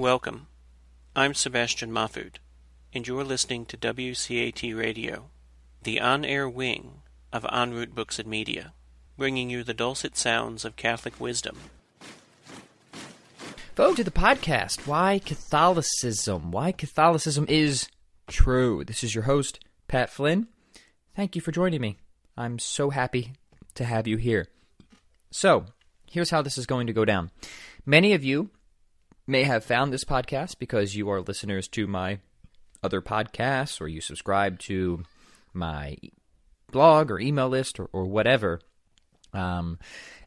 Welcome. I'm Sebastian Mahfood, and you're listening to WCAT Radio, the on-air wing of En Route Books and Media, bringing you the dulcet sounds of Catholic wisdom. Welcome to the podcast, Why Catholicism? Why Catholicism is True. This is your host, Pat Flynn. Thank you for joining me. I'm so happy to have you here. So, here's how this is going to go down. Many of you may have found this podcast because you are listeners to my other podcasts, or you subscribe to my blog or email list or whatever. And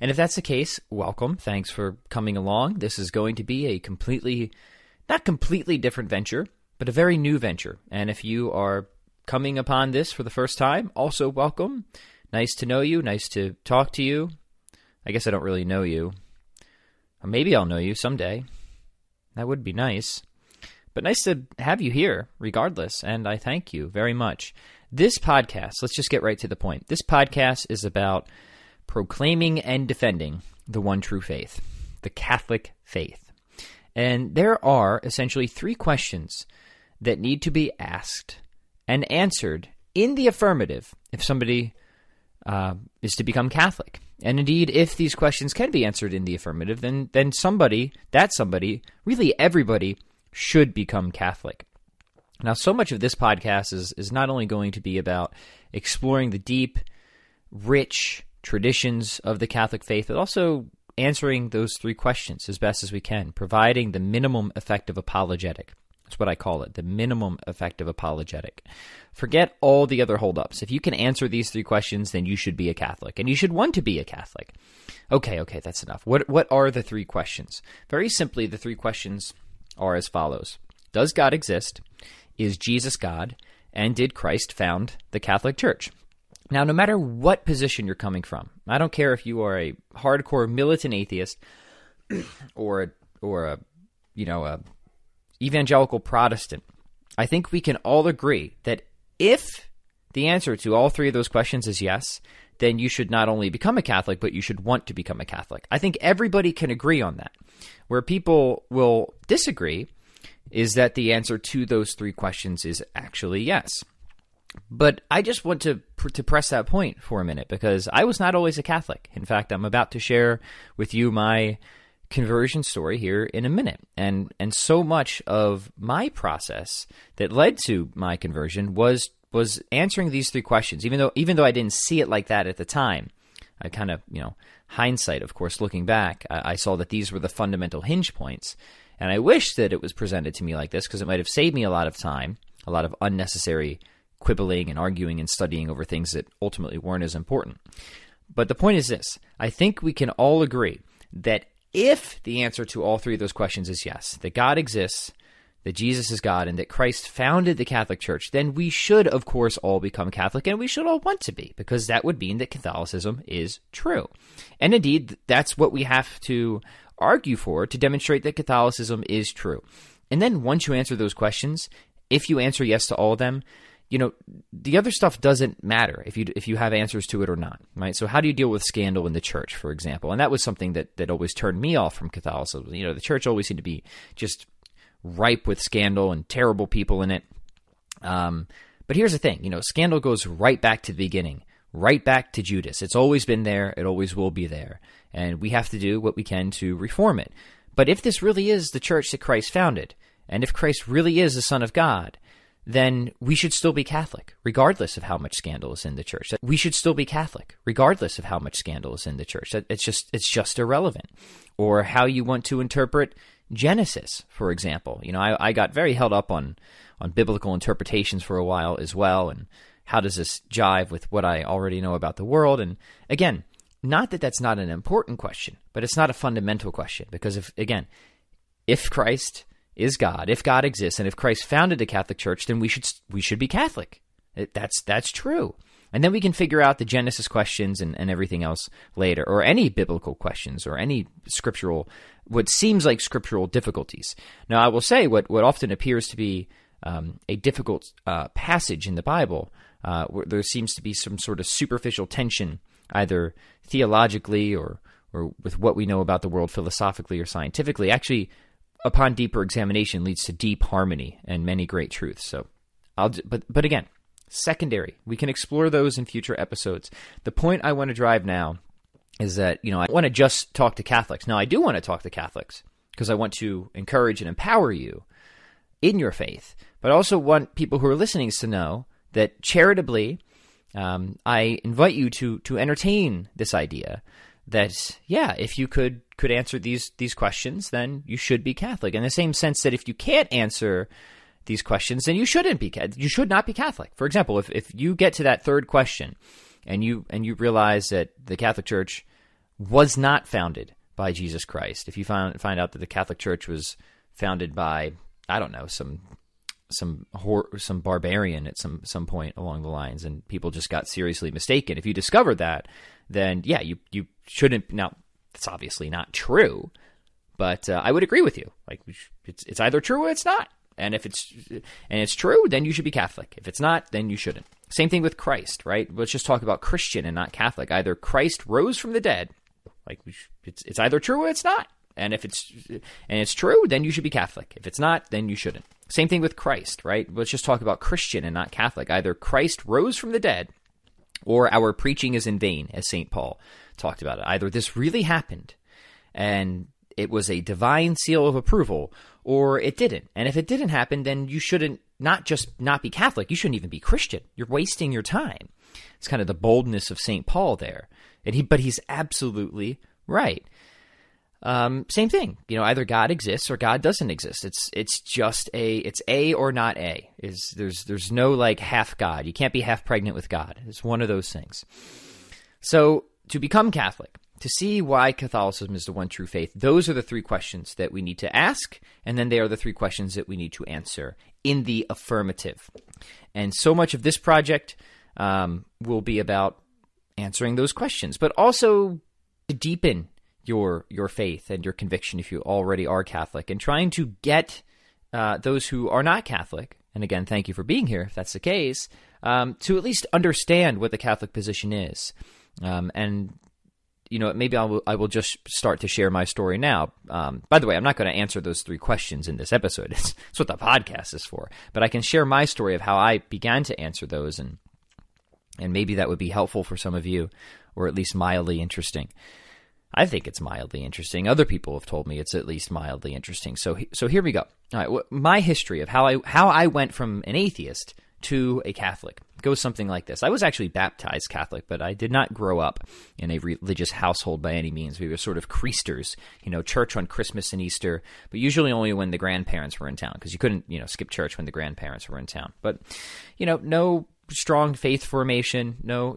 if that's the case, welcome. Thanks for coming along. This is going to be a not completely different venture, but a very new venture. And if you are coming upon this for the first time, also welcome. Nice to know you. Nice to talk to you. I guess I don't really know you. Or maybe I'll know you someday. That would be nice. But nice to have you here, regardless, and I thank you very much. This podcast, let's just get right to the point. This podcast is about proclaiming and defending the one true faith, the Catholic faith. And there are essentially three questions that need to be asked and answered in the affirmative if somebody is to become Catholic. And indeed, if these questions can be answered in the affirmative, then somebody, really everybody, should become Catholic. Now, so much of this podcast is not only going to be about exploring the deep, rich traditions of the Catholic faith, but also answering those three questions as best as we can, providing the minimum effective apologetic. That's what I call it, the minimum effective apologetic. Forget all the other holdups. If you can answer these three questions, then you should be a Catholic, and you should want to be a Catholic. Okay, that's enough. What are the three questions? Very simply, the three questions are as follows. Does God exist? Is Jesus God? And did Christ found the Catholic Church? Now, no matter what position you're coming from, I don't care if you are a hardcore militant atheist or a evangelical Protestant, I think we can all agree that if the answer to all three of those questions is yes, then you should not only become a Catholic, but you should want to become a Catholic. I think everybody can agree on that. Where people will disagree is that the answer to those three questions is actually yes. But I just want to press that point for a minute, because I was not always a Catholic. In fact, I'm about to share with you my conversion story here in a minute. And so much of my process that led to my conversion was answering these three questions, even though I didn't see it like that at the time. I kind of, hindsight, of course, looking back, I saw that these were the fundamental hinge points. And I wish that it was presented to me like this, because it might have saved me a lot of time, a lot of unnecessary quibbling and arguing and studying over things that ultimately weren't as important. But the point is this. I think we can all agree that if the answer to all three of those questions is yes, that God exists, that Jesus is God, and that Christ founded the Catholic Church, then we should, of course, all become Catholic, and we should all want to be, because that would mean that Catholicism is true. And indeed, that's what we have to argue for to demonstrate that Catholicism is true. And then once you answer those questions, if you answer yes to all of them, the other stuff doesn't matter if you have answers to it or not, right? So how do you deal with scandal in the church, for example? And that was something that always turned me off from Catholicism. The church always seemed to be just ripe with scandal and terrible people in it. But here's the thing, scandal goes right back to the beginning, right back to Judas. It's always been there. It always will be there. And we have to do what we can to reform it. But if this really is the church that Christ founded, and if Christ really is the Son of God, then we should still be Catholic, regardless of how much scandal is in the church. We should still be Catholic, regardless of how much scandal is in the church. It's just irrelevant. Or how you want to interpret Genesis, for example. I got very held up on biblical interpretations for a while as well, and how does this jive with what I already know about the world? And again, not that that's not an important question, but it's not a fundamental question, because if Christ is God, if God exists, and if Christ founded the Catholic Church, then we should be Catholic. That's true. And then we can figure out the Genesis questions and everything else later, or any biblical questions, or any what seems like scriptural difficulties. Now, I will say what often appears to be a difficult passage in the Bible, where there seems to be some sort of superficial tension, either theologically or with what we know about the world philosophically or scientifically. Actually, upon deeper examination leads to deep harmony and many great truths. So but again, secondary. We can explore those in future episodes. The point I want to drive now is that, I want to just talk to Catholics. Now, I do want to talk to Catholics because I want to encourage and empower you in your faith, but I also want people who are listening to know that charitably, I invite you to entertain this idea that, if you could answer these questions, then you should be Catholic. In the same sense that if you can't answer these questions, then you should not be Catholic. For example, if you get to that third question and you realize that the Catholic Church was not founded by Jesus Christ, if you find out that the Catholic Church was founded by, I don't know, some barbarian at some point along the lines, and people just got seriously mistaken. If you discover that, then you shouldn't. Now, it's obviously not true, but I would agree with you. Like, it's either true or it's not. And if it's true, then you should be Catholic. If it's not, then you shouldn't. Same thing with Christ, right? Let's just talk about Christian and not Catholic. Either Christ rose from the dead, like it's either true or it's not. And if it's true, then you should be Catholic. If it's not, then you shouldn't. Same thing with Christ, right? Let's just talk about Christian and not Catholic. Either Christ rose from the dead, or our preaching is in vain, as St. Paul talked about it. Either this really happened, and it was a divine seal of approval, or it didn't. And if it didn't happen, then you shouldn't not just not be Catholic, you shouldn't even be Christian. You're wasting your time. It's kind of the boldness of St. Paul there. But he's absolutely right. Same thing. Either God exists or God doesn't exist. It's just it's A or not A. There's no like half God. You can't be half pregnant with God. It's one of those things. So to become Catholic, to see why Catholicism is the one true faith, those are the three questions that we need to ask, and then they are the three questions that we need to answer in the affirmative. And so much of this project will be about answering those questions, but also to deepen your faith and your conviction if you already are Catholic, and trying to get those who are not Catholic, and again, thank you for being here if that's the case, to at least understand what the Catholic position is. And maybe I will just start to share my story now. By the way, I'm not going to answer those three questions in this episode. It's what the podcast is for. But I can share my story of how I began to answer those, and maybe that would be helpful for some of you, or at least mildly interesting. I think it's mildly interesting. Other people have told me it's at least mildly interesting. So here we go. All right, my history of how I went from an atheist to a Catholic goes something like this. I was actually baptized Catholic, but I did not grow up in a religious household by any means. We were sort of creasters, church on Christmas and Easter, but usually only when the grandparents were in town, because you couldn't, skip church when the grandparents were in town. But, no strong faith formation, no,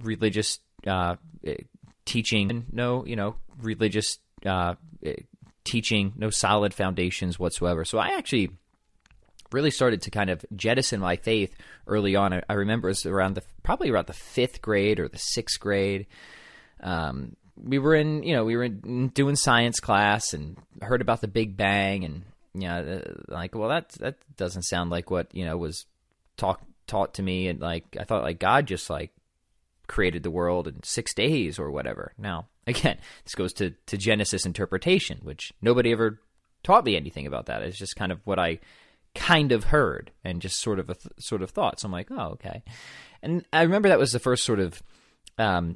religious teaching, no, religious teaching, no solid foundations whatsoever. So I actually really started to kind of jettison my faith early on. I remember it was probably around the 5th grade or the 6th grade. We were in doing science class and heard about the Big Bang, and that doesn't sound like what was taught to me. And I thought God just created the world in 6 days or whatever. Now again, this goes to Genesis interpretation, which nobody ever taught me anything about that. It's just kind of what I kind of heard and just sort of thought. So I'm like, oh, okay. And I remember that was the first sort of, I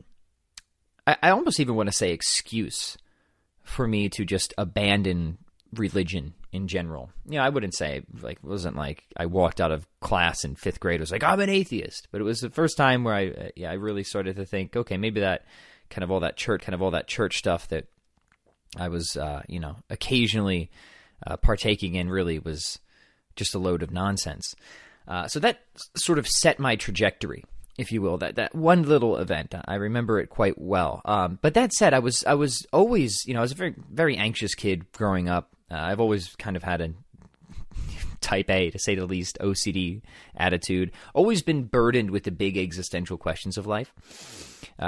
almost even want to say excuse for me to just abandon religion in general. I wouldn't say it wasn't like I walked out of class in 5th grade, was like, I'm an atheist. But it was the first time where I really started to think, okay, maybe that kind of all that church stuff that I was, occasionally partaking in really was just a load of nonsense. So that sort of set my trajectory, if you will, that one little event. I remember it quite well. But that said, I was always, I was a very, very anxious kid growing up. I've always kind of had a type A, to say the least, OCD attitude, always been burdened with the big existential questions of life.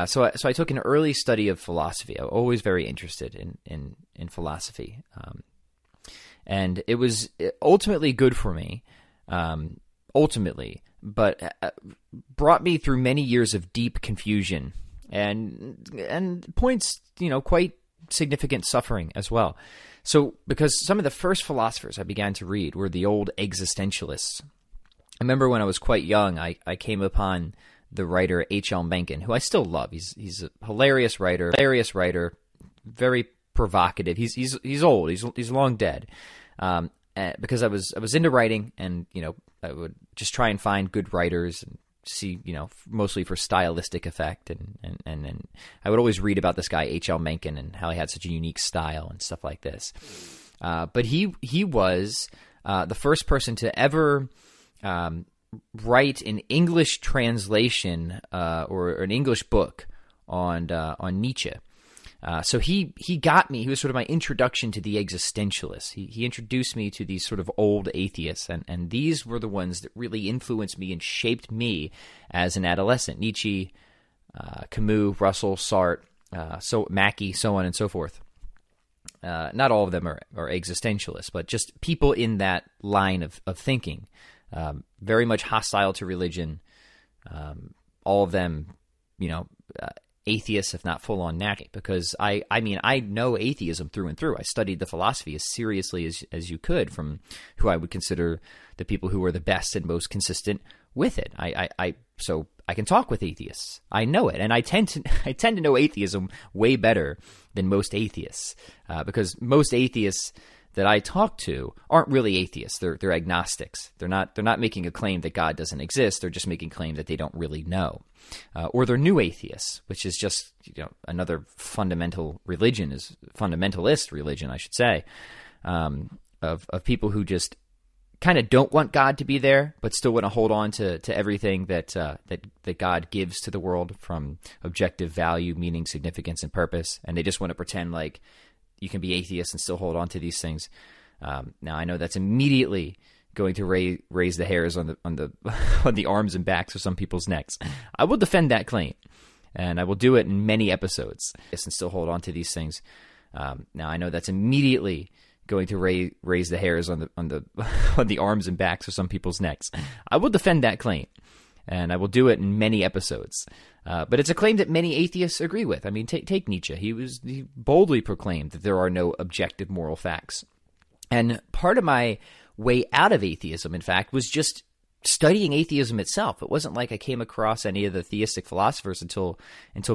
So I took an early study of philosophy. I was always very interested in philosophy. And it was ultimately good for me, but brought me through many years of deep confusion and points, quite significant suffering as well. So, because some of the first philosophers I began to read were the old existentialists. I remember when I was quite young, I came upon the writer H.L. Mencken, who I still love. He's a hilarious writer, very provocative. He's old. He's long dead. Because I was into writing, and I would just try and find good writers and see, mostly for stylistic effect, and I would always read about this guy H.L. Mencken and how he had such a unique style and stuff like this. But he was the first person to ever write an English translation or an English book on Nietzsche. So he got me. He was sort of my introduction to the existentialists. He introduced me to these sort of old atheists, and these were the ones that really influenced me and shaped me as an adolescent. Nietzsche, Camus, Russell, Sartre, Mackey, so on and so forth. Not all of them are existentialists, but just people in that line of thinking. Very much hostile to religion. All of them, atheists, if not full-on natural, because I know atheism through and through. I studied the philosophy as seriously as you could from who I would consider the people who were the best and most consistent with it. So I can talk with atheists. I know it, and I tend to know atheism way better than most atheists, because most atheists that I talk to aren't really atheists. They're agnostics. They're not making a claim that God doesn't exist. They're just making a claim that they don't really know. Or they're new atheists, which is just another fundamentalist religion, I should say, of people who just kind of don't want God to be there, but still want to hold on to everything that God gives to the world, from objective value, meaning, significance, and purpose, and they just want to pretend like you can be atheist and still hold on to these things. Now, I know that's immediately going to raise the hairs on the arms and backs of some people's necks. I will defend that claim, and I will do it in many episodes, and still hold on to these things. Now, I know that's immediately going to raise the hairs on the arms and backs of some people's necks. I will defend that claim, and I will do it in many episodes. But it's a claim that many atheists agree with. I mean, take Nietzsche. He boldly proclaimed that there are no objective moral facts. And part of my way out of atheism, in fact, was just studying atheism itself. It wasn't like I came across any of the theistic philosophers until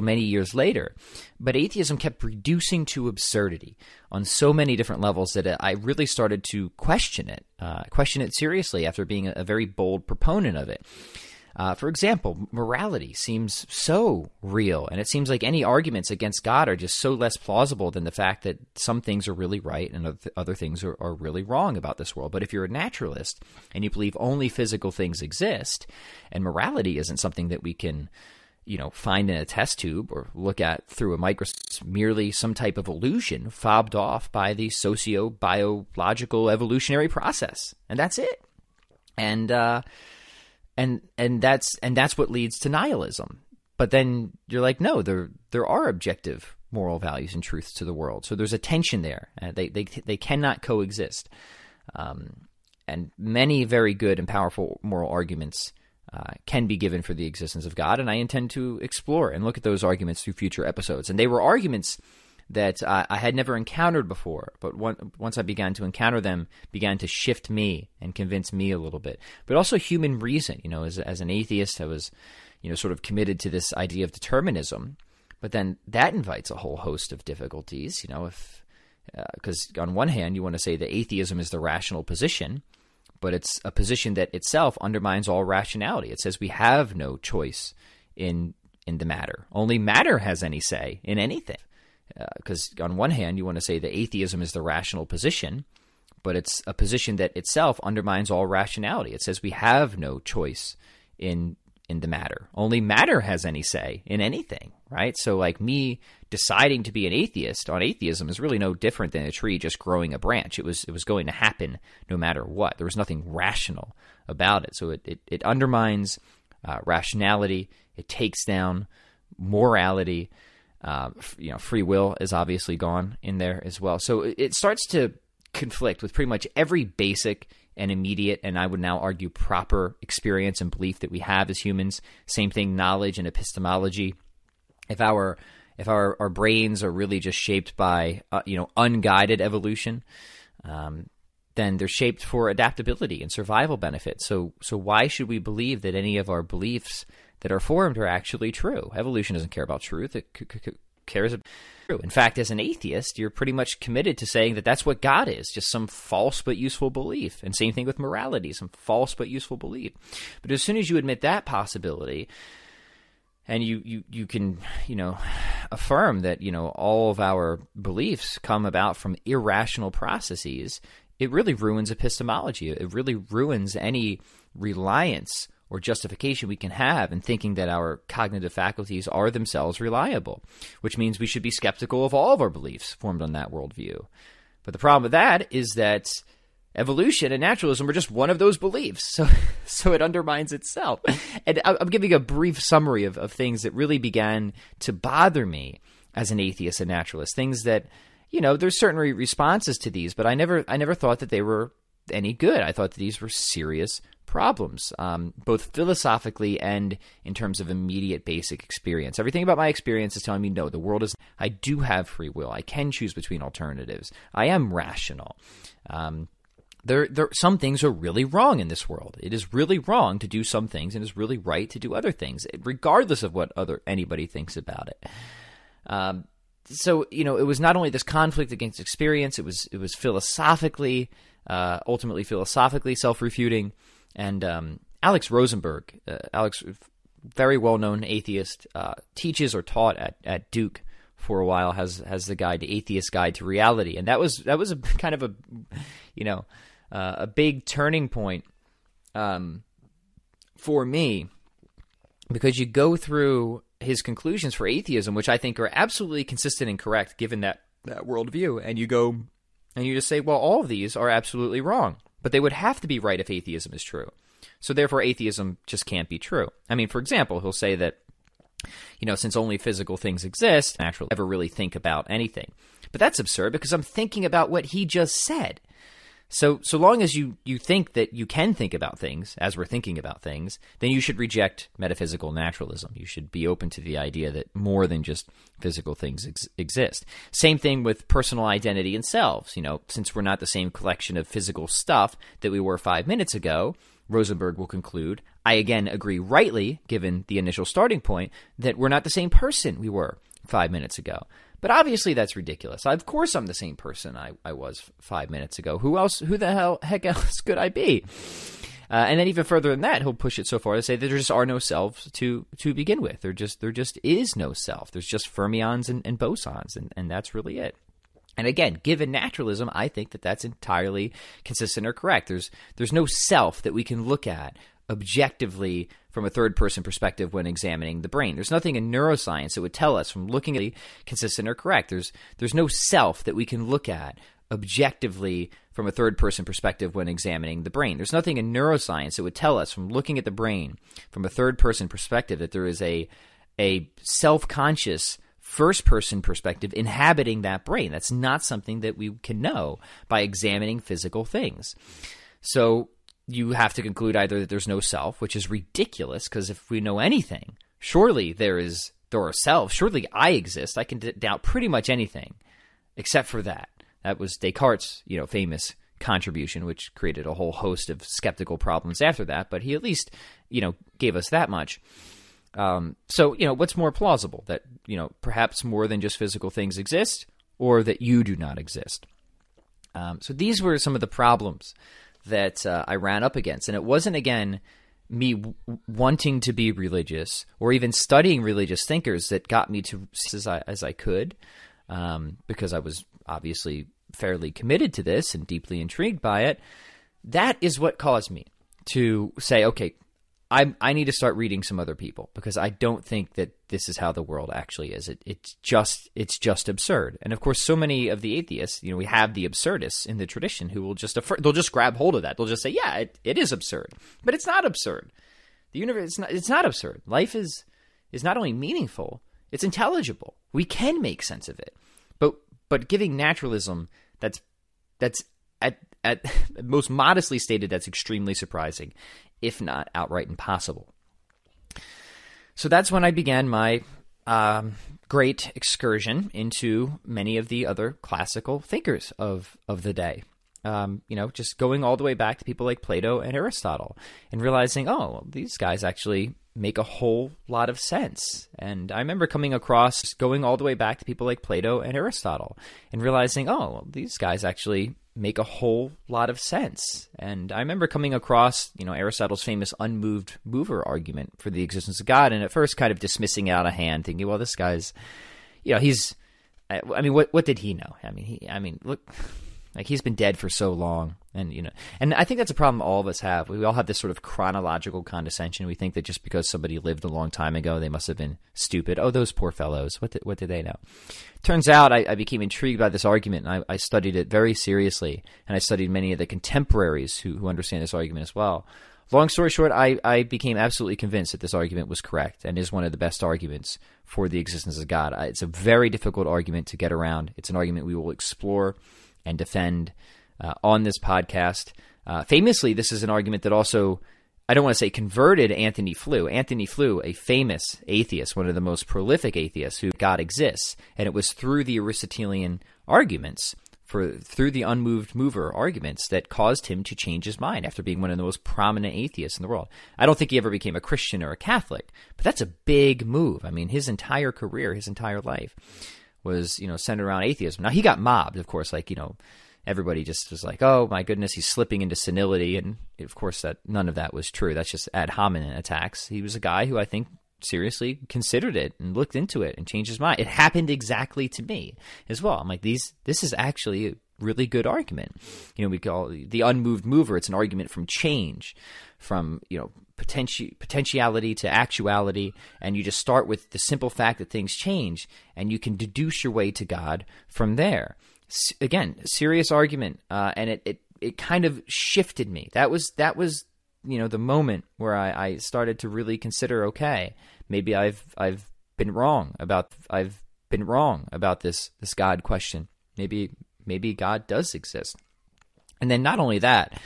many years later. But atheism kept reducing to absurdity on so many different levels that I really started to question it seriously after being a very bold proponent of it. For example, morality seems so real, and it seems like any arguments against God are just so less plausible than the fact that some things are really right and other things are really wrong about this world. But if you're a naturalist and you believe only physical things exist, and morality isn't something that we can, find in a test tube or look at through a microscope, merely some type of illusion fobbed off by the socio-biological evolutionary process, and that's it. And that's what leads to nihilism. But then you're like, no, there are objective moral values and truths to the world. So there's a tension there. They cannot coexist. And many very good and powerful moral arguments can be given for the existence of God, and I intend to explore and look at those arguments through future episodes. And they were arguments that I had never encountered before, but once I began to encounter them, began to shift me and convince me a little bit. But also human reason. As an atheist, I was, sort of committed to this idea of determinism. But then that invites a whole host of difficulties. Because on one hand, you want to say that atheism is the rational position, but it's a position that itself undermines all rationality. It says we have no choice in the matter. Only matter has any say in anything. Because on one hand, you want to say that atheism is the rational position, but it's a position that itself undermines all rationality. It says we have no choice in the matter. Only matter has any say in anything, right? So like me deciding to be an atheist on atheism is really no different than a tree just growing a branch. It was going to happen no matter what. There was nothing rational about it. So it undermines rationality. It takes down morality. Free will is obviously gone in there as well. So it starts to conflict with pretty much every basic and immediate, and I would now argue proper experience and belief that we have as humans. Same thing, knowledge and epistemology. If our if our brains are really just shaped by, unguided evolution, then they're shaped for adaptability and survival benefits. So why should we believe that any of our beliefs that are formed are actually true? Evolution doesn't care about truth. It cares about true. In fact, as an atheist, you're pretty much committed to saying that that's what God is, just some false but useful belief. And same thing with morality, some false but useful belief. But as soon as you admit that possibility, and you can, affirm that, all of our beliefs come about from irrational processes, it really ruins epistemology. It really ruins any reliance or justification we can have in thinking that our cognitive faculties are themselves reliable, which means we should be skeptical of all of our beliefs formed on that worldview. But the problem with that is that evolution and naturalism are just one of those beliefs, so it undermines itself. And I'm giving a brief summary of things that really began to bother me as an atheist and naturalist, things that, there's certain responses to these, but I never thought that they were any good. I thought that these were serious problems, both philosophically and in terms of immediate basic experience. Everything about my experience is telling me, no, the world is, I do have free will. I can choose between alternatives. I am rational. Some things are really wrong in this world. It is really wrong to do some things, and it's really right to do other things, regardless of what anybody thinks about it. So it was not only this conflict against experience; it was ultimately philosophically self-refuting. And Alex Rosenberg, very well-known atheist, teaches or taught at Duke for a while, has the guide, the Atheist Guide to Reality, and that was a kind of a big turning point for me, because you go through his conclusions for atheism, which I think are absolutely consistent and correct given that worldview, and you go and you just say, well, all of these are absolutely wrong, but they would have to be right if atheism is true. So therefore, atheism just can't be true. I mean, for example, he'll say that, since only physical things exist, naturally never really think about anything. But that's absurd, because I'm thinking about what he just said. So long as you think that you can think about things as we're thinking about things, then you should reject metaphysical naturalism. You should be open to the idea that more than just physical things exist. Same thing with personal identity and selves. Since we're not the same collection of physical stuff that we were 5 minutes ago, Rosenberg will conclude, I again agree rightly, given the initial starting point, that we're not the same person we were 5 minutes ago. But obviously that's ridiculous. Of course I'm the same person I was 5 minutes ago. Who the heck else could I be? And then even further than that, he'll push it so far to say that there just are no selves to begin with. There just is no self. There's just fermions and bosons, and that's really it. And again, given naturalism, I think that that's entirely consistent or correct. There's no self that we can look at objectively from a third-person perspective when examining the brain. There's nothing in neuroscience that would tell us from looking at it consistent or correct. There's no self that we can look at objectively from a third-person perspective when examining the brain. There's nothing in neuroscience that would tell us from looking at the brain from a third-person perspective that there is a self-conscious first-person perspective inhabiting that brain. That's not something that we can know by examining physical things. So you have to conclude either that there's no self, which is ridiculous, because if we know anything, surely there are selves. Surely I exist. I can doubt pretty much anything except for that. That was Descartes' famous contribution, which created a whole host of skeptical problems after that, but he at least gave us that much. So what's more plausible, that perhaps more than just physical things exist, or that you do not exist? So these were some of the problems that I ran up against. And it wasn't, again, me wanting to be religious or even studying religious thinkers that got me to as I could, because I was obviously fairly committed to this and deeply intrigued by it. That is what caused me to say, okay, I need to start reading some other people, because I don't think that this is how the world actually is. It's just absurd. And of course, so many of the atheists, we have the absurdists in the tradition who will they'll just grab hold of that. They'll just say, yeah, it is absurd, but it's not absurd. The universe, it's not absurd. Life is not only meaningful, it's intelligible. We can make sense of it. But giving naturalism, that's at most modestly stated, that's extremely surprising, if not outright impossible. So that's when I began my great excursion into many of the other classical thinkers of the day. Just going all the way back to people like Plato and Aristotle and realizing, these guys actually make a whole lot of sense. And I remember coming across going all the way back to people like Plato and Aristotle and realizing, these guys actually make a whole lot of sense. And I remember coming across, Aristotle's famous unmoved mover argument for the existence of God, and at first kind of dismissing it out of hand, thinking, well, this guy's, what did he know? Look, like, he's been dead for so long, and I think that's a problem all of us have. We all have this sort of chronological condescension. We think that just because somebody lived a long time ago, they must have been stupid. Oh, those poor fellows. What did they know? Turns out I became intrigued by this argument, and I studied it very seriously, and I studied many of the contemporaries who understand this argument as well. Long story short, I became absolutely convinced that this argument was correct and is one of the best arguments for the existence of God. It's a very difficult argument to get around. It's an argument we will explore and defend on this podcast. Famously, this is an argument that also, I don't want to say converted Anthony Flew. Anthony Flew, a famous atheist, one of the most prolific atheists who God exists, and it was through the Aristotelian arguments, through the unmoved mover arguments, that caused him to change his mind after being one of the most prominent atheists in the world. I don't think he ever became a Christian or a Catholic, but that's a big move. I mean, his entire career, his entire life was, centered around atheism. Now, he got mobbed, of course, everybody just was like, oh my goodness, he's slipping into senility. And of course, that none of that was true. That's just ad hominem attacks. He was a guy who I think seriously considered it and looked into it and changed his mind. It happened exactly to me as well. I'm like, this is actually a really good argument. We call the unmoved mover. It's an argument from change, from, potentiality to actuality, and you just start with the simple fact that things change, and you can deduce your way to God from there. Again, serious argument, and it kind of shifted me. That was the moment where I started to really consider, okay, maybe I've been wrong about this God question. Maybe God does exist. And then not only that,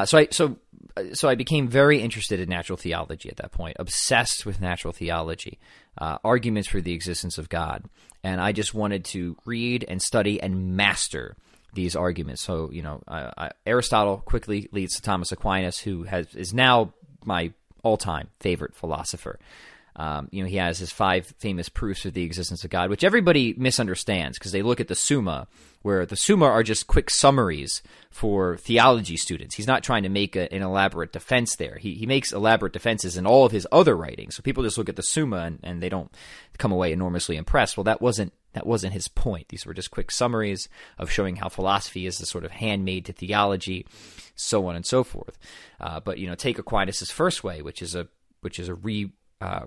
so I became very interested in natural theology at that point, obsessed with natural theology, arguments for the existence of God. And I just wanted to read and study and master these arguments. So, Aristotle quickly leads to Thomas Aquinas, who is now my all-time favorite philosopher. He has his 5 famous proofs of the existence of God, which everybody misunderstands because they look at the Summa, where the Summa are just quick summaries for theology students. He's not trying to make an elaborate defense there. He makes elaborate defenses in all of his other writings. So people just look at the Summa and they don't come away enormously impressed. Well, that wasn't his point. These were just quick summaries of showing how philosophy is a sort of handmaid to theology, so on and so forth. But take Aquinas' first way, which is a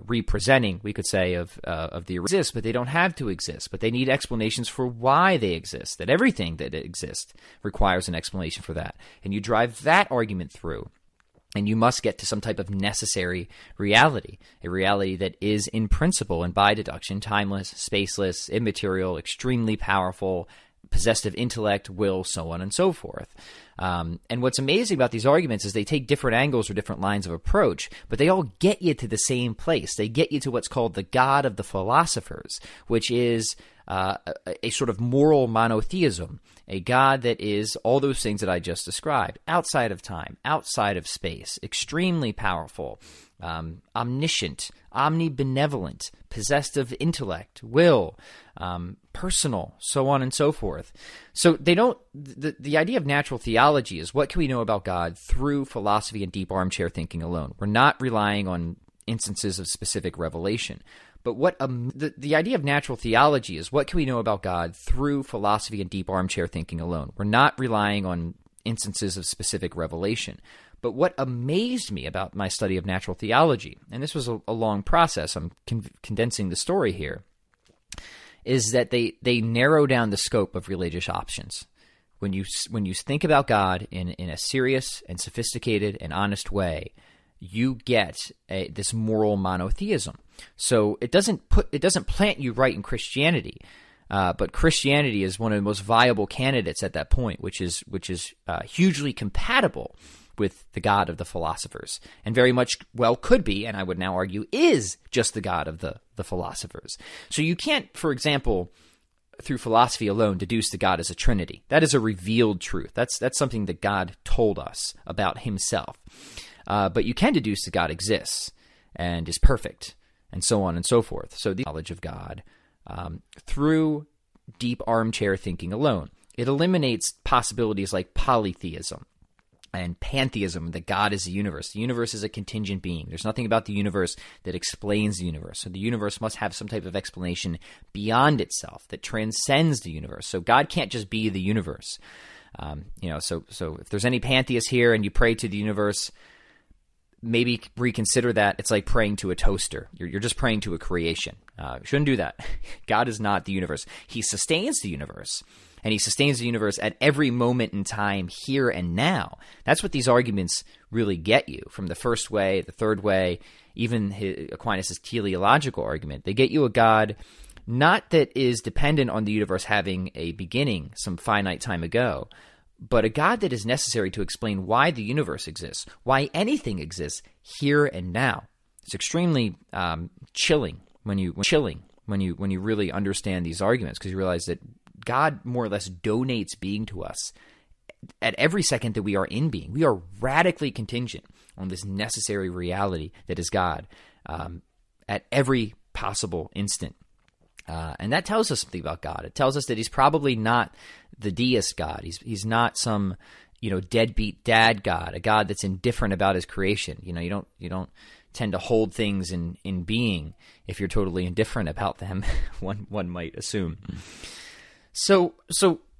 representing, we could say, of the exist, but they don't have to exist, but they need explanations for why they exist, that everything that exists requires an explanation for that. And you drive that argument through, and you must get to some type of necessary reality, a reality that is in principle and by deduction timeless, spaceless, immaterial, extremely powerful, possessed of intellect, will, so on and so forth. And what's amazing about these arguments is they take different angles or different lines of approach, but they all get you to the same place. They get you to what's called the God of the philosophers, which is a sort of moral monotheism, a God that is all those things that I just described, outside of time, outside of space, extremely powerful, omniscient, omnibenevolent, possessed of intellect, will, personal, so on and so forth. So they don't. The idea of natural theology is, what can we know about God through philosophy and deep armchair thinking alone? We're not relying on instances of specific revelation. But what the idea of natural theology is, what can we know about God through philosophy and deep armchair thinking alone? We're not relying on instances of specific revelation. But what amazed me about my study of natural theology, and this was a long process, I'm condensing the story here, is that they narrow down the scope of religious options. When you think about God in a serious and sophisticated and honest way, you get this moral monotheism. So it doesn't plant you right in Christianity, but Christianity is one of the most viable candidates at that point, which is hugely compatible with the God of the philosophers, and very much well could be, and I would now argue is just the God of the philosophers. So you can't, for example, through philosophy alone, deduce that God is a Trinity. That is a revealed truth. That's something that God told us about himself. But you can deduce that God exists and is perfect, and so on and so forth. So the knowledge of God through deep armchair thinking alone. It eliminates possibilities like polytheism and pantheism, that God is the universe. The universe is a contingent being. There's nothing about the universe that explains the universe. So the universe must have some type of explanation beyond itself that transcends the universe. So God can't just be the universe. So if there's any pantheists here and you pray to the universe, maybe reconsider that. It's like praying to a toaster. You're just praying to a creation. Shouldn't do that. God is not the universe. He sustains the universe. And he sustains the universe at every moment in time, here and now. That's what these arguments really get you, from the first way, the third way, even Aquinas' teleological argument. They get you a God not that is dependent on the universe having a beginning some finite time ago, but a God that is necessary to explain why the universe exists, why anything exists here and now. It's extremely chilling when you really understand these arguments, because you realize that God more or less donates being to us at every second that we are in being. We are radically contingent on this necessary reality that is God at every possible instant. And that tells us something about God. It tells us that he's probably not the deist God. He's not some, deadbeat dad God, a God that's indifferent about his creation. You don't tend to hold things in being if you're totally indifferent about them, one might assume. So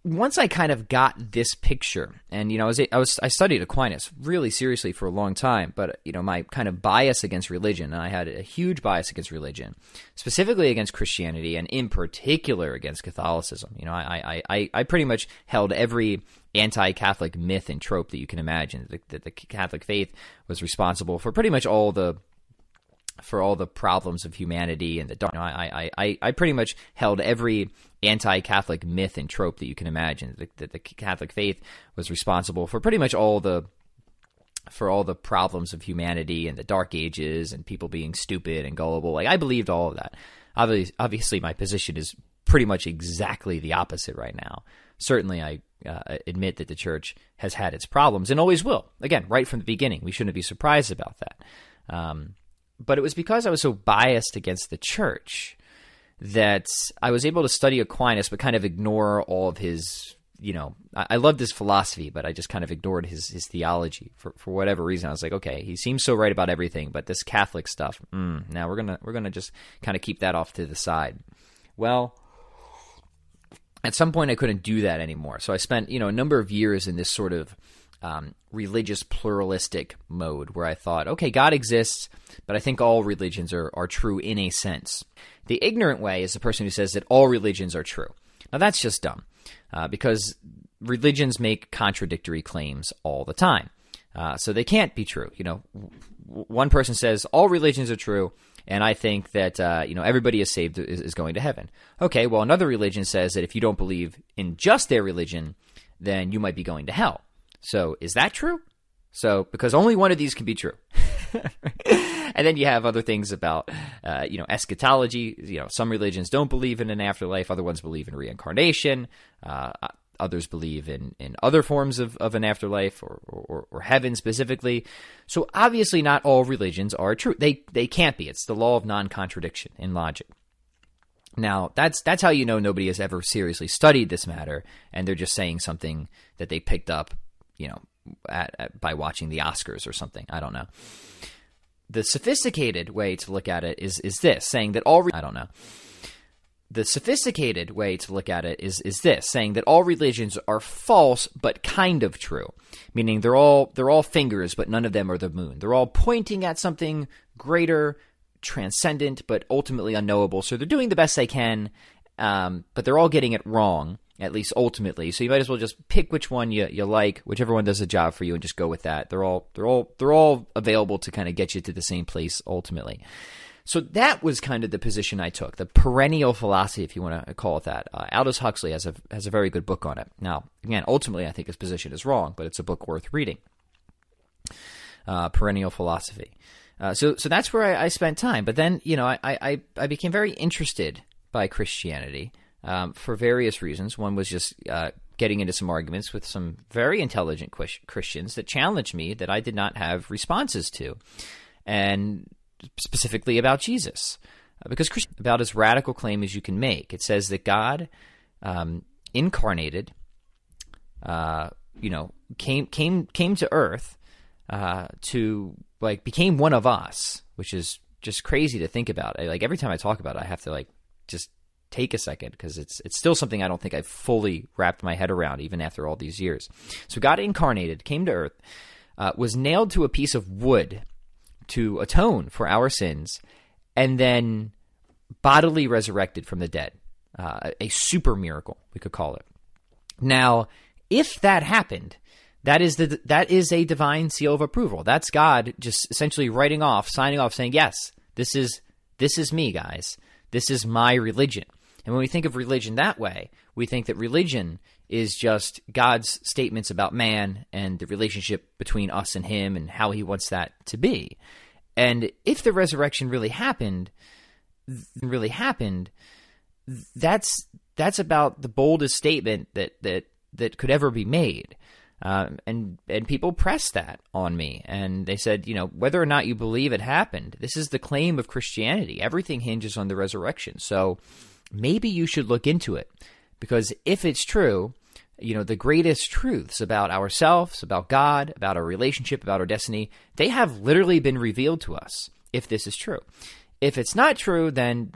once I kind of got this picture, and I studied Aquinas really seriously for a long time, but my kind of bias against religion, and I had a huge bias against religion, specifically against Christianity, and in particular against Catholicism. I pretty much held every anti-Catholic myth and trope that you can imagine. That the Catholic faith was responsible for pretty much all the problems of humanity and the dark. I pretty much held every anti-Catholic myth and trope that you can imagine. That the Catholic faith was responsible for pretty much all the problems of humanity and the Dark Ages and people being stupid and gullible. I believed all of that. Obviously, my position is pretty much exactly the opposite right now. Certainly, I admit that the church has had its problems and always will. Again, right from the beginning, we shouldn't be surprised about that. But it was because I was so biased against the church that I was able to study Aquinas but kind of ignore all of his, I loved his philosophy, but I just kind of ignored his theology for whatever reason. I was like, okay, he seems so right about everything, but this Catholic stuff, now we're gonna just kind of keep that off to the side. Well, at some point I couldn't do that anymore, so I spent a number of years in this sort of religious pluralistic mode where I thought, okay, God exists, but I think all religions are true in a sense. The ignorant way is the person who says that all religions are true. Now that's just dumb, because religions make contradictory claims all the time. So they can't be true. One person says all religions are true, and I think that everybody is saved is going to heaven. Okay, well, another religion says that if you don't believe in just their religion, then you might be going to hell. So is that true? So because only one of these can be true. And then you have other things about eschatology. Some religions don't believe in an afterlife. Other ones believe in reincarnation. Others believe in other forms of an afterlife or heaven specifically. So obviously not all religions are true. They can't be. It's the law of non-contradiction in logic. Now, that's how nobody has ever seriously studied this matter, and they're just saying something that they picked up, by watching the Oscars or something. I don't know. The sophisticated way to look at it is this, saying that all The sophisticated way to look at it is this, saying that all religions are false but kind of true, meaning they're all fingers but none of them are the moon. They're all pointing at something greater, transcendent, but ultimately unknowable. So they're doing the best they can, but they're all getting it wrong, at least ultimately. So you might as well just pick which one you like, whichever one does the job for you, and just go with that. They're all available to kind of get you to the same place ultimately. So that was kind of the position I took, the perennial philosophy, if you want to call it that. Aldous Huxley has a very good book on it. Now, again, ultimately I think his position is wrong, but it's a book worth reading. perennial philosophy. So that's where I spent time. But then, I became very interested by Christianity for various reasons. One was just getting into some arguments with some very intelligent Christians that challenged me that I did not have responses to, and specifically about Jesus. Because Christian about as radical claim as you can make. It says that God incarnated, came to earth became one of us, which is just crazy to think about. Like every time I talk about it, I have to just take a second because it's still something I don't think I've fully wrapped my head around even after all these years. So God incarnated, came to earth, was nailed to a piece of wood to atone for our sins, and then bodily resurrected from the dead. A super miracle, we could call it. Now, if that happened, that is a divine seal of approval. That's God just essentially signing off, saying, yes, this is me, guys. This is my religion. And when we think of religion that way, we think that religion is just God's statements about man and the relationship between us and him and how he wants that to be. And if the resurrection really happened, that's about the boldest statement that could ever be made. And people pressed that on me, and they said, whether or not you believe it happened, this is the claim of Christianity. Everything hinges on the resurrection. So maybe you should look into it, because if it's true, the greatest truths about ourselves, about God, about our relationship, about our destiny, they have literally been revealed to us, if this is true. If it's not true, then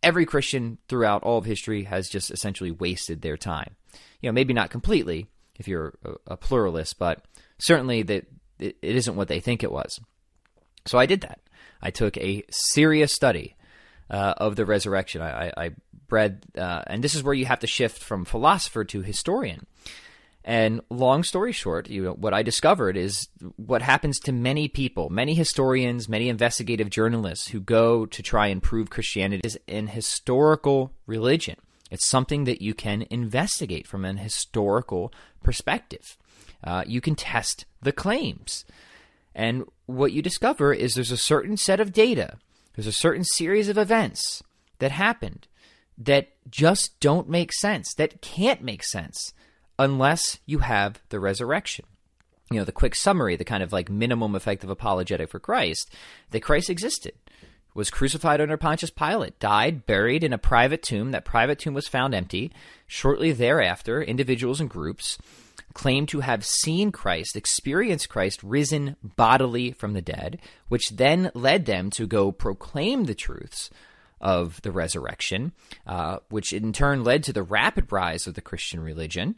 every Christian throughout all of history has just essentially wasted their time. Maybe not completely, if you're a pluralist, but certainly that it isn't what they think it was. So I did that. I took a serious study of the resurrection. I read, and this is where you have to shift from philosopher to historian. And long story short, what I discovered is what happens to many people, many historians, many investigative journalists who go to try and prove Christianity is an historical religion. It's something that you can investigate from an historical perspective. You can test the claims. And what you discover is there's a certain set of data, there's a certain series of events that happened that just don't make sense, that can't make sense unless you have the resurrection. The quick summary, the kind of minimum effective apologetic for Christ, that Christ existed, was crucified under Pontius Pilate, died, buried in a private tomb. That private tomb was found empty. Shortly thereafter, individuals and groups claimed to have seen Christ, experienced Christ risen bodily from the dead, which then led them to go proclaim the truths of the resurrection, which in turn led to the rapid rise of the Christian religion,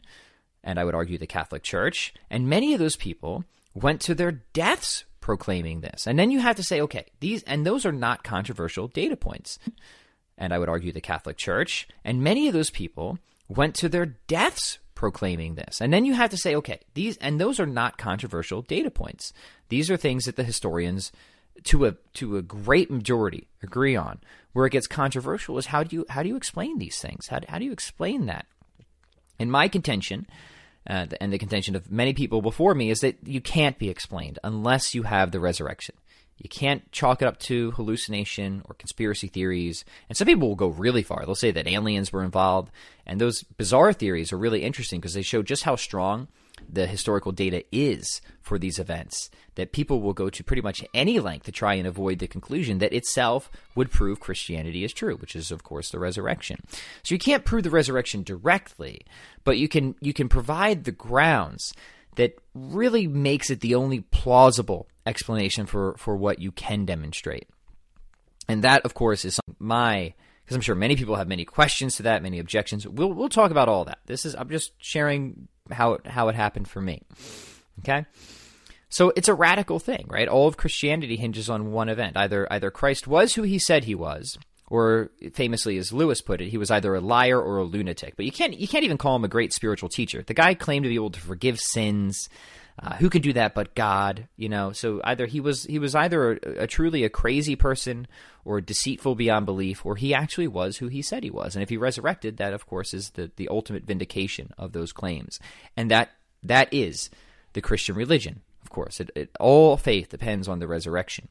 and I would argue the Catholic Church. And many of those people went to their deaths proclaiming this. And then you have to say, okay, those are not controversial data points. And I would argue the Catholic Church, and many of those people went to their deaths proclaiming this. And then you have to say, okay, those are not controversial data points. These are things that the historians, to a great majority, agree on. Where it gets controversial is how do you explain these things? How do you explain that? And my contention, and the contention of many people before me, is that you can't be explained unless you have the resurrection. You can't chalk it up to hallucination or conspiracy theories. And some people will go really far. They'll say that aliens were involved. And those bizarre theories are really interesting because they show just how strong the historical data is for these events, that people will go to pretty much any length to try and avoid the conclusion that itself would prove Christianity is true, which is, of course, the resurrection. So you can't prove the resurrection directly, but you can provide the grounds that really makes it the only plausible explanation for what you can demonstrate. And that, of course, is because I'm sure many people have many questions to that, many objections. We'll talk about all that. I'm just sharing how it happened for me. Okay? So it's a radical thing, right? All of Christianity hinges on one event. Either Christ was who he said he was, or famously, as Lewis put it, he was either a liar or a lunatic. But you can't even call him a great spiritual teacher. The guy claimed to be able to forgive sins. Who can do that but God? So either he was either a truly a crazy person or deceitful beyond belief, or he actually was who he said he was. And if he resurrected, that of course is the ultimate vindication of those claims. And that is the Christian religion. of course. All faith depends on the resurrection.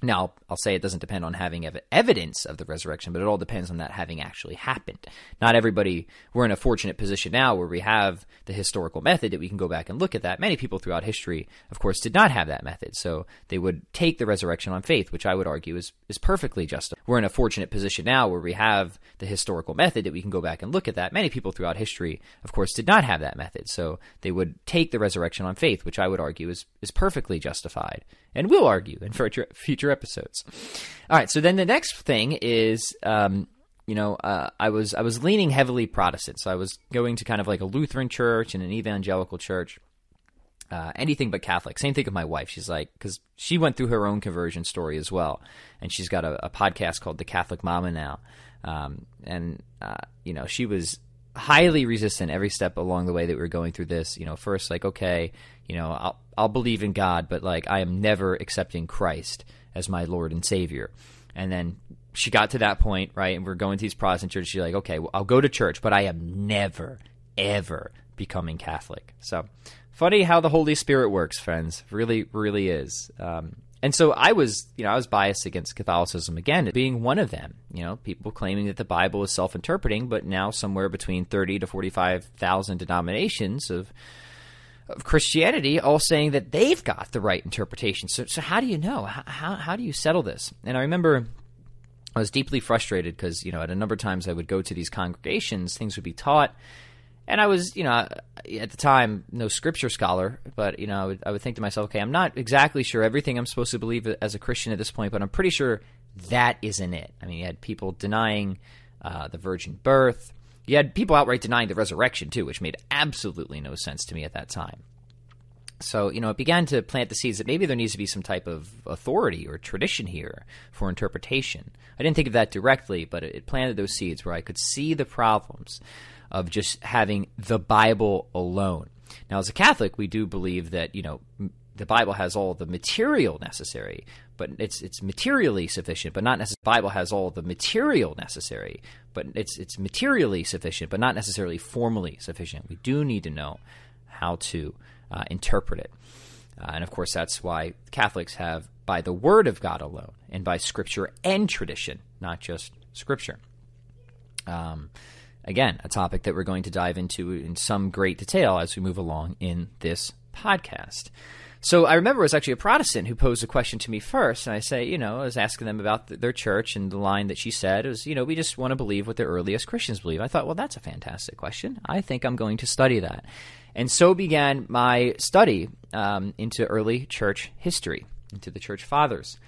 Now, I'll say it doesn't depend on having evidence of the resurrection, but it all depends on that having actually happened. Not everybody, we're in a fortunate position now where we have the historical method that we can go back and look at that. Many people throughout history, of course, did not have that method, so they would take the resurrection on faith, which I would argue is perfectly justified. We're in a fortunate position now where we have the historical method that we can go back and look at that. Many people throughout history, of course, did not have that method, so they would take the resurrection on faith, which I would argue is perfectly justified, and will argue in future episodes. All right, so then the next thing is, I was leaning heavily Protestant, so I was going to kind of like a Lutheran church and an evangelical church, anything but Catholic. Same thing with my wife. She's like, because she went through her own conversion story as well, and she's got a podcast called The Catholic Mama now, she was highly resistant every step along the way that we were going through this. First, like, okay, I'll believe in God, but like I am never accepting Christ as my Lord and Savior. And then she got to that point, right? And we're going to these Protestant churches. She's like, okay, well, I'll go to church, but I am never, ever becoming Catholic. So funny how the Holy Spirit works, friends. Really, really is. And so I was biased against Catholicism again, being one of them. People claiming that the Bible is self-interpreting, but now somewhere between 30 to 45,000 denominations of Christianity all saying that they've got the right interpretation. So how do you know? How do you settle this? And I remember I was deeply frustrated because, at a number of times I would go to these congregations, things would be taught, and I was, at the time, no scripture scholar, but, I would think to myself, okay, I'm not exactly sure everything I'm supposed to believe as a Christian at this point, but I'm pretty sure that isn't it. I mean, you had people denying the virgin birth. You had people outright denying the resurrection, too, which made absolutely no sense to me at that time. So, it began to plant the seeds that maybe there needs to be some type of authority or tradition here for interpretation. I didn't think of that directly, but it planted those seeds where I could see the problems of just having the Bible alone. Now, as a Catholic, we do believe that, the Bible has all the material necessary, but it's materially sufficient, but not necessarily. The Bible has all the material necessary, but it's materially sufficient, but not necessarily formally sufficient. We do need to know how to interpret it. And of course, that's why Catholics have by the Word of God alone and by Scripture and tradition, not just Scripture. Again, a topic that we're going to dive into in some great detail as we move along in this podcast. So I remember it was actually a Protestant who posed a question to me first, and I say, I was asking them about their church, and the line that she said was, we just want to believe what the earliest Christians believe. I thought, well, that's a fantastic question. I think I'm going to study that. And so began my study into early church history, into the church fathers.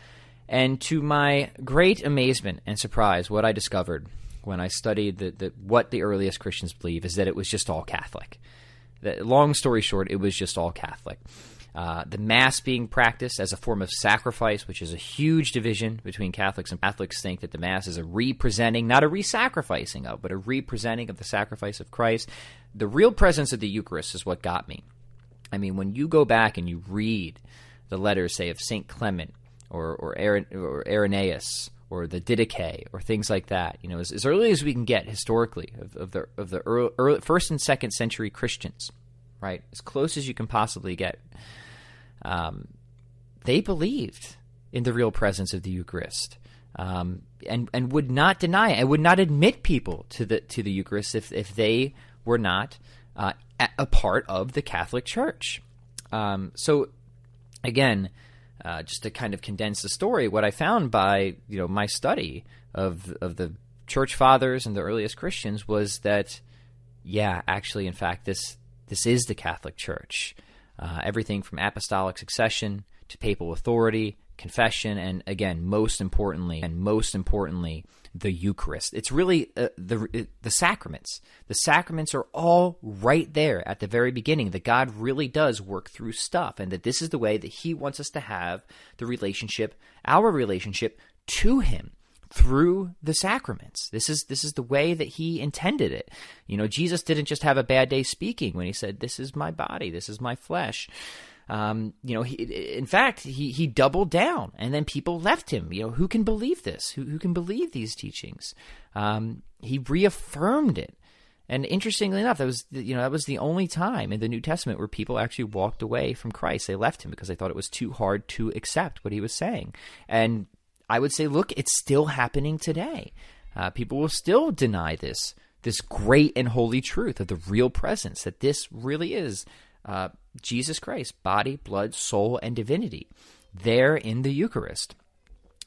And to my great amazement and surprise, what I discovered when I studied what the earliest Christians believe is that it was just all Catholic. Long story short, it was just all Catholic. The Mass being practiced as a form of sacrifice, which is a huge division between Catholics, and Catholics think that the Mass is a representing, not a re-sacrificing of, but a representing of the sacrifice of Christ. The real presence of the Eucharist is what got me. I mean, when you go back and you read the letters, say, of St. Clement or Irenaeus or the Didache or things like that, as early as we can get historically of the early, first and second century Christians, right, as close as you can possibly get, they believed in the real presence of the Eucharist, and would not deny it, and would not admit people to the Eucharist if they were not a part of the Catholic Church. So again, just to kind of condense the story, what I found by my study of the Church Fathers and the earliest Christians was that, actually, in fact, this is the Catholic Church. Everything from apostolic succession to papal authority, confession, and again, most importantly, the Eucharist. It's really the sacraments. The sacraments are all right there at the very beginning, that God really does work through stuff, and that this is the way that He wants us to have the relationship, our relationship to Him, through the sacraments. This is the way that He intended it. Jesus didn't just have a bad day speaking when He said, "This is my body, this is my flesh." In fact, he doubled down, and then people left Him. Who can believe this? Who can believe these teachings? He reaffirmed it. And interestingly enough, that was the only time in the New Testament where people actually walked away from Christ. They left him because they thought it was too hard to accept what he was saying. And I would say, look, it's still happening today. People will still deny this great and holy truth of the real presence, that this really is Jesus Christ, body, blood, soul, and divinity, there in the Eucharist.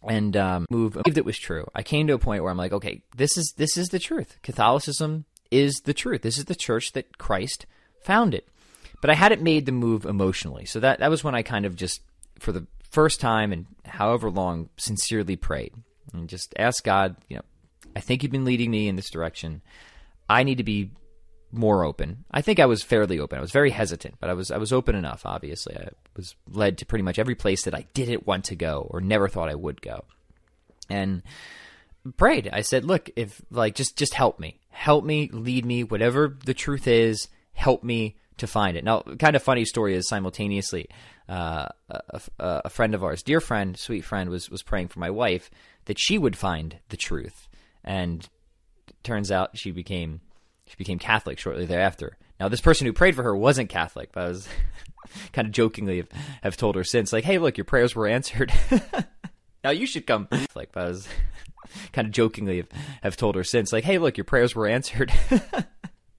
And believed it was true. I came to a point where I'm like, okay, this is the truth. Catholicism is the truth. This is the church that Christ founded. But I hadn't made the move emotionally. So that was when I kind of just, for the first time in however long, sincerely prayed and just asked God, I think you've been leading me in this direction. I need to be more open. I think I was fairly open. I was very hesitant, but I was open enough, obviously. I was led to pretty much every place that I didn't want to go or never thought I would go. And prayed. I said, look, if just help me. Help me, lead me, whatever the truth is, help me to find it. Now, kind of funny story is simultaneously, a friend of ours, dear friend, sweet friend, was praying for my wife that she would find the truth. And turns out she became Catholic shortly thereafter. Now, this person who prayed for her wasn't Catholic, but I was kind of jokingly have told her since, like, hey, look, your prayers were answered. Now you should come. Like, but I was kind of jokingly have told her since, like, hey, look, your prayers were answered.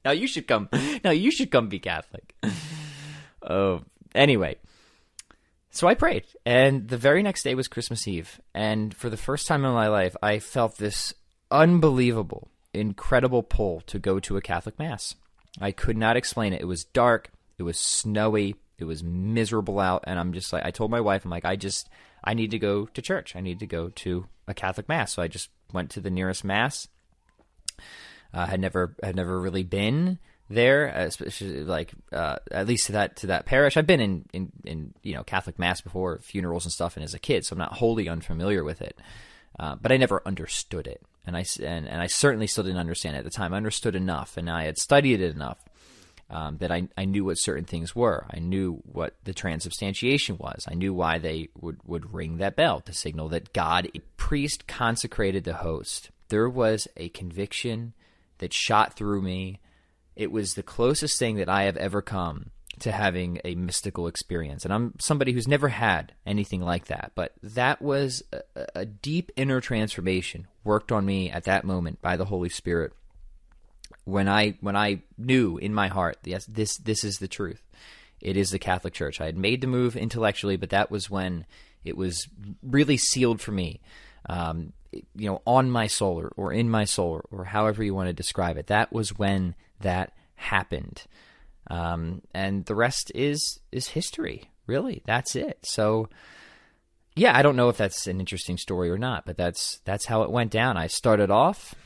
Now you should come. Now you should come be Catholic. Oh, anyway. So I prayed, and the very next day was Christmas Eve, and for the first time in my life, I felt this unbelievable, incredible pull to go to a Catholic Mass. I could not explain it. It was dark, it was snowy, it was miserable out, and I'm just like, I told my wife, I'm like, I need to go to church. I need to go to a Catholic Mass. So I just went to the nearest Mass. Had never really been there, especially at least to that parish. I've been in Catholic Mass before, funerals and stuff, and as a kid, so I'm not wholly unfamiliar with it. But I never understood it, and I certainly still didn't understand it at the time. I understood enough, and I had studied it enough that I knew what certain things were. I knew what the transubstantiation was. I knew why they would ring that bell to signal that God, a priest, consecrated the host. There was a conviction that shot through me. It was the closest thing that I have ever come to having a mystical experience. And I'm somebody who's never had anything like that. But that was a deep inner transformation worked on me at that moment by the Holy Spirit. When I knew in my heart, yes, this is the truth. It is the Catholic Church. I had made the move intellectually, but that was when it was really sealed for me. On my soul or in my soul or however you want to describe it. That was when that happened. And the rest is history, really. That's it. So, yeah, I don't know if that's an interesting story or not, but that's how it went down. I started off,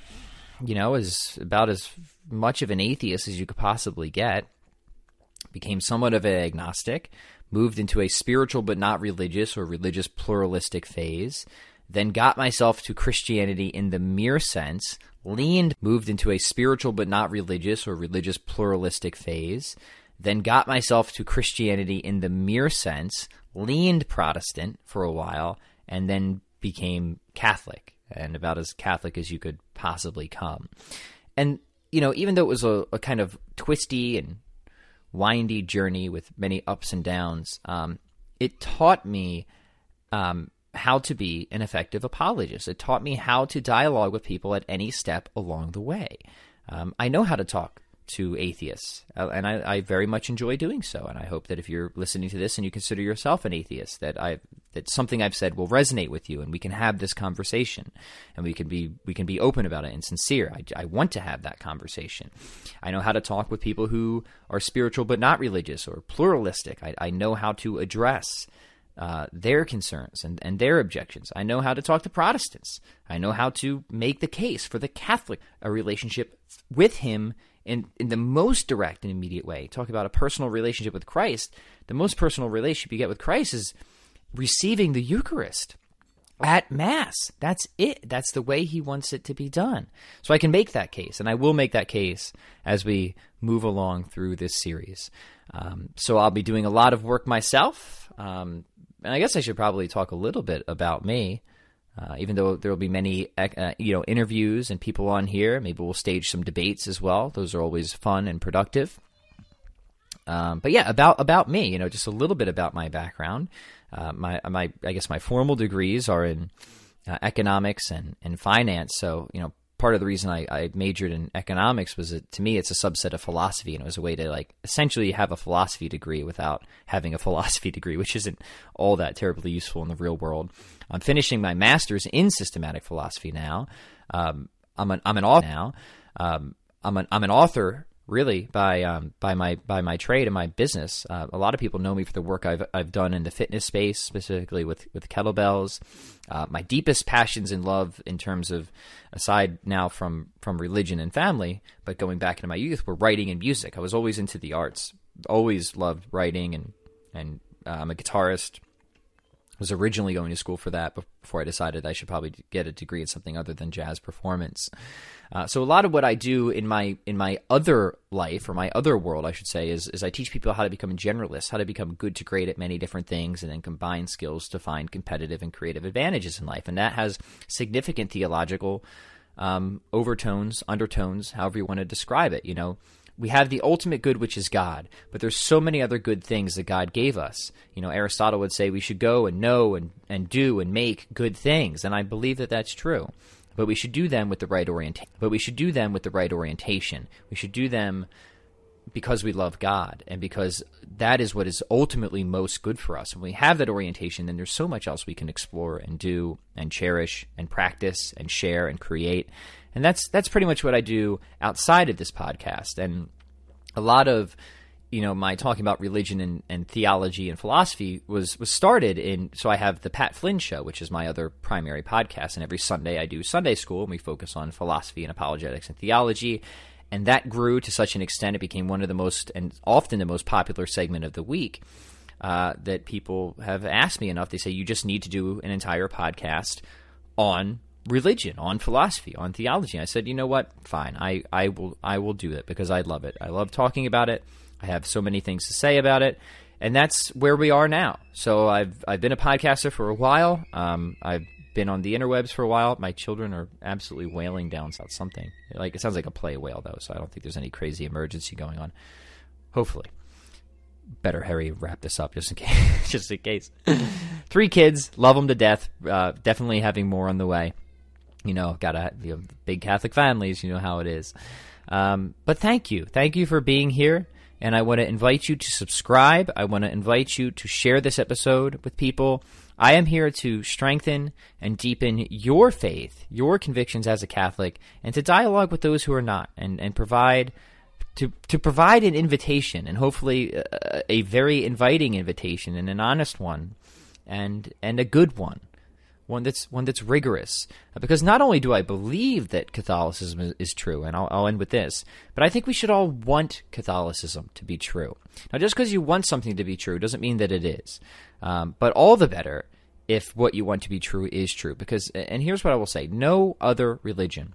as about as much of an atheist as you could possibly get, became somewhat of an agnostic, moved into a spiritual but not religious or religious pluralistic phase, then got myself to Christianity in the mere sense, moved into a spiritual but not religious or religious pluralistic phase, then got myself to Christianity in the mere sense, leaned Protestant for a while, and then became Catholic, and about as Catholic as you could possibly come. And, even though it was a kind of twisty and windy journey with many ups and downs, it taught me how to be an effective apologist. It taught me how to dialogue with people at any step along the way. I know how to talk to atheists, and I very much enjoy doing so. And I hope that if you're listening to this and you consider yourself an atheist, that something I've said will resonate with you, and we can have this conversation, and we can be open about it and sincere. I want to have that conversation. I know how to talk with people who are spiritual but not religious or pluralistic. I know how to address their concerns and their objections. I know how to talk to Protestants. I know how to make the case for the Catholic, a relationship with him in the most direct and immediate way. Talk about a personal relationship with Christ. The most personal relationship you get with Christ is receiving the Eucharist at Mass. That's it. That's the way he wants it to be done. So I can make that case, and I will make that case as we move along through this series. So I'll be doing a lot of work myself. And I guess I should probably talk a little bit about me. Even though there will be many, interviews and people on here, maybe we'll stage some debates as well. Those are always fun and productive. But yeah, about me, just a little bit about my background. I guess my formal degrees are in economics and finance. So, part of the reason I majored in economics was that, to me, it's a subset of philosophy, and it was a way to essentially have a philosophy degree without having a philosophy degree, which isn't all that terribly useful in the real world. I'm finishing my master's in systematic philosophy now. I'm an author now. I'm an author really by my trade and my business. A lot of people know me for the work I've done in the fitness space, specifically with kettlebells. My deepest passions and love, in terms of, aside now from religion and family, but going back into my youth, were writing and music. I was always into the arts, always loved writing, and I'm a guitarist. Was originally going to school for that before I decided I should probably get a degree in something other than jazz performance. So a lot of what I do in my other life, or my other world, I should say, is I teach people how to become generalists, how to become good to great at many different things, and then combine skills to find competitive and creative advantages in life. And that has significant theological overtones, undertones, however you want to describe it. We have the ultimate good, which is God, but there's so many other good things that God gave us. Aristotle would say we should go and know and do and make good things, and I believe that that's true. But we should do them with the right orientation. We should do them because we love God, and because that is what is ultimately most good for us. When we have that orientation, then there's so much else we can explore and do and cherish and practice and share and create. And that's pretty much what I do outside of this podcast. And a lot of, my talking about religion and theology and philosophy was started in, so I have the Pat Flynn Show, which is my other primary podcast. And every Sunday I do Sunday school, and we focus on philosophy and apologetics and theology. And that grew to such an extent, it became one of the most, and often the most popular segment of the week, that people have asked me enough. They say, you just need to do an entire podcast on religion, on philosophy, on theology. I said, you know what? Fine. I will do it, because I love it. I love talking about it. I have so many things to say about it. And that's where we are now. So I've been a podcaster for a while. I've been on the interwebs for a while. My children are absolutely wailing down something. It sounds like a play whale, though, so I don't think there's any crazy emergency going on. Hopefully. Better hurry, wrap this up just in case. Just in case. 3 kids, love them to death. Definitely having more on the way. Gotta big Catholic families. You know how it is. But thank you for being here. And I want to invite you to subscribe. I want to invite you to share this episode with people. I am here to strengthen and deepen your faith, your convictions as a Catholic, and to dialogue with those who are not, and provide an invitation, and hopefully a very inviting invitation, and an honest one, and a good one. One that's rigorous, because not only do I believe that Catholicism is true, and I'll end with this, but I think we should all want Catholicism to be true. Now, just because you want something to be true doesn't mean that it is, but all the better if what you want to be true is true. Because, and here's what I will say: no other religion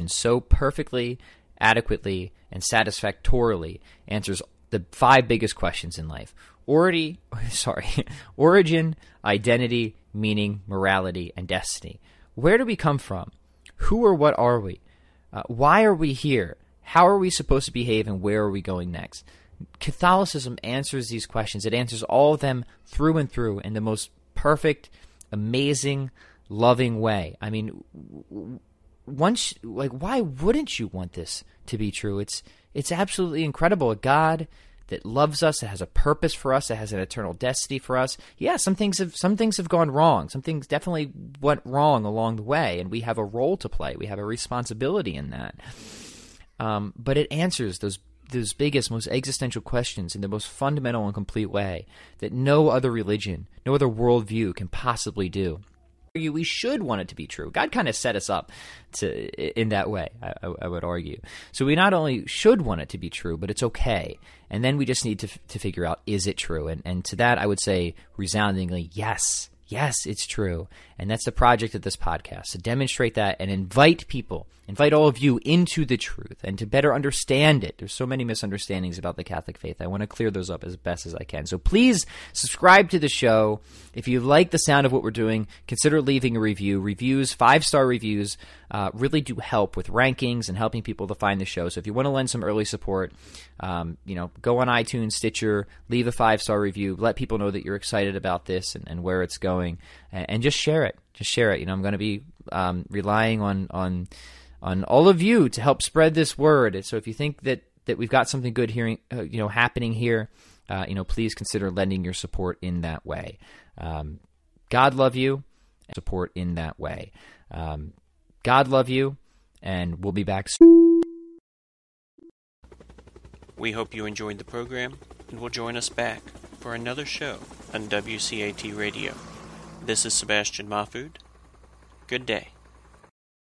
so perfectly, adequately, and satisfactorily answers the 5 biggest questions in life. Origin, identity, meaning, morality, and destiny. Where do we come from? Who or what are we? Why are we here? How are we supposed to behave, and where are we going next? Catholicism answers these questions. It answers all of them through and through in the most perfect, amazing, loving way. I mean, why wouldn't you want this to be true? It's absolutely incredible. A God that loves us, that has a purpose for us, that has an eternal destiny for us. Yeah, some things have gone wrong. Some things definitely went wrong along the way, and we have a role to play. We have a responsibility in that. But it answers those biggest, most existential questions in the most fundamental and complete way that no other religion, no other worldview can possibly do. We should want it to be true. God kind of set us up in that way, I would argue. So we not only should want it to be true, but it's okay. And then we just need to figure out, is it true? And to that, I would say resoundingly, yes. Yes, it's true. And that's the project of this podcast, to demonstrate that and invite people, invite all of you into the truth and to better understand it. There's so many misunderstandings about the Catholic faith. I want to clear those up as best as I can. So please subscribe to the show. If you like the sound of what we're doing, consider leaving a review. Reviews, 5-star reviews, really do help with rankings and helping people to find the show. So if you want to lend some early support, go on iTunes, Stitcher, leave a 5-star review. Let people know that you're excited about this and where it's going. And just share it. Just share it. I'm going to be relying on all of you to help spread this word. So if you think that we've got something good happening here, please consider lending your support in that way. God love you. Support in that way. God love you, and we'll be back soon. We hope you enjoyed the program and will join us back for another show on WCAT Radio. This is Sebastian Mahfood. Good day.